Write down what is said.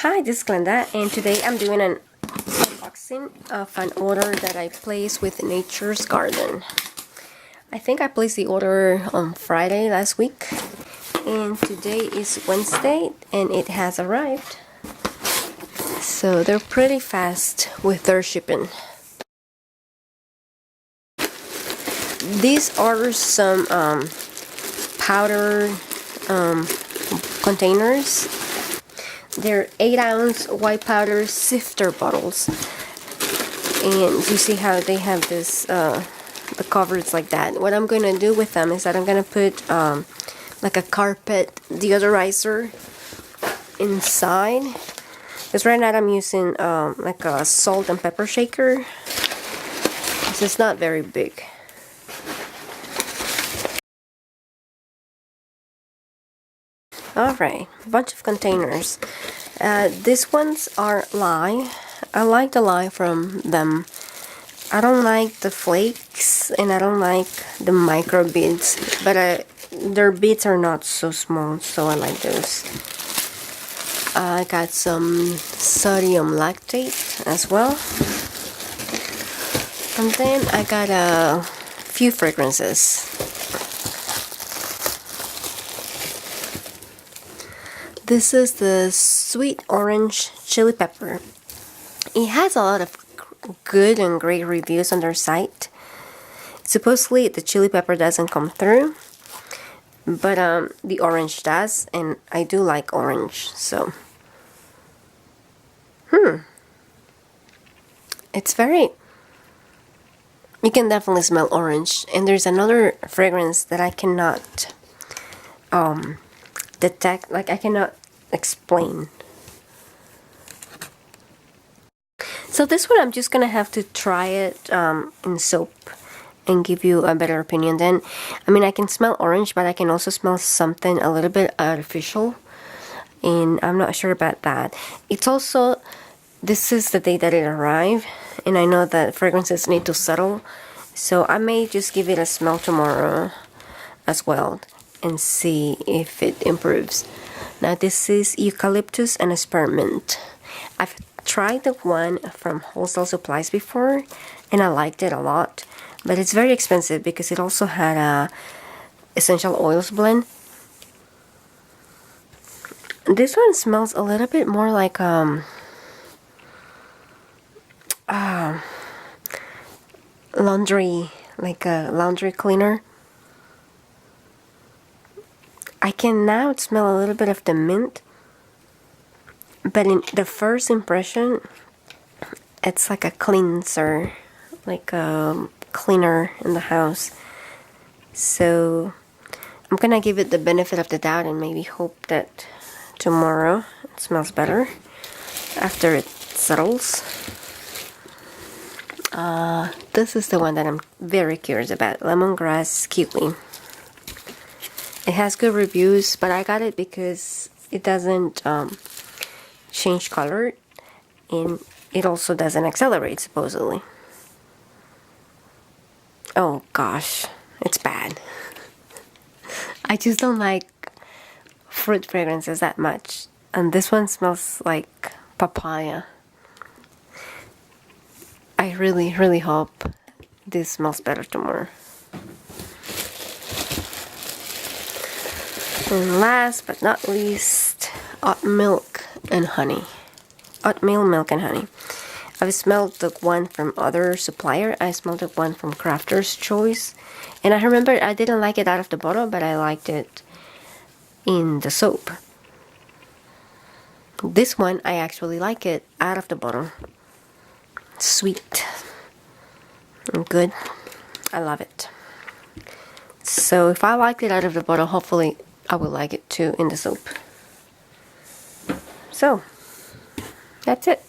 Hi, this is Glenda, and today I'm doing an unboxing of an order that I placed with Nature's Garden. I think I placed the order on Friday last week, and today is Wednesday, and it has arrived. So they're pretty fast with their shipping. These are some powder containers. They're 8-ounce white powder sifter bottles, and you see how they have this the covers like that. What I'm going to do with them is that I'm going to put like a carpet deodorizer inside, because right now I'm using like a salt and pepper shaker, so it's not very big. Alright, a bunch of containers. These ones are lye. I like the lye from them. I don't like the flakes and I don't like the micro beads, but their beads are not so small, so I like those. I got some sodium lactate as well. And then I got a few fragrances. This is the sweet orange chili pepper. It has a lot of good and great reviews on their site. Supposedly the chili pepper doesn't come through, but the orange does, and I do like orange, so it's very, you can definitely smell orange. And there's another fragrance that I cannot detect, like I cannot explain. So this one I'm just gonna have to try it in soap and give you a better opinion. Then, I mean, I can smell orange, but I can also smell something a little bit artificial, and I'm not sure about that. It's also, this is the day that it arrived, and I know that fragrances need to settle, so I may just give it a smell tomorrow as well and see if it improves. Now this is eucalyptus and spearmint. I've tried the one from Wholesale Supplies before, and I liked it a lot, but it's very expensive because it also had a essential oils blend. This one smells a little bit more like laundry, like a laundry cleaner. I can now smell a little bit of the mint, but in the first impression, it's like a cleanser, like a cleaner in the house. So I'm gonna give it the benefit of the doubt and maybe hope that tomorrow it smells better after it settles. This is the one that I'm very curious about, lemongrass kiwi. It has good reviews, but I got it because it doesn't change color, and it also doesn't accelerate, supposedly. Oh gosh, it's bad. I just don't like fruit fragrances that much, and this one smells like papaya. I really, really hope this smells better tomorrow. And last but not least, oat milk and honey. Oatmeal, milk, and honey. I've smelled the one from other supplier. I smelled the one from Crafter's Choice, and I remember I didn't like it out of the bottle, but I liked it in the soap. This one, I actually like it out of the bottle. Sweet and good. I love it. So if I liked it out of the bottle, hopefully I will like it too in the soap. So that's it.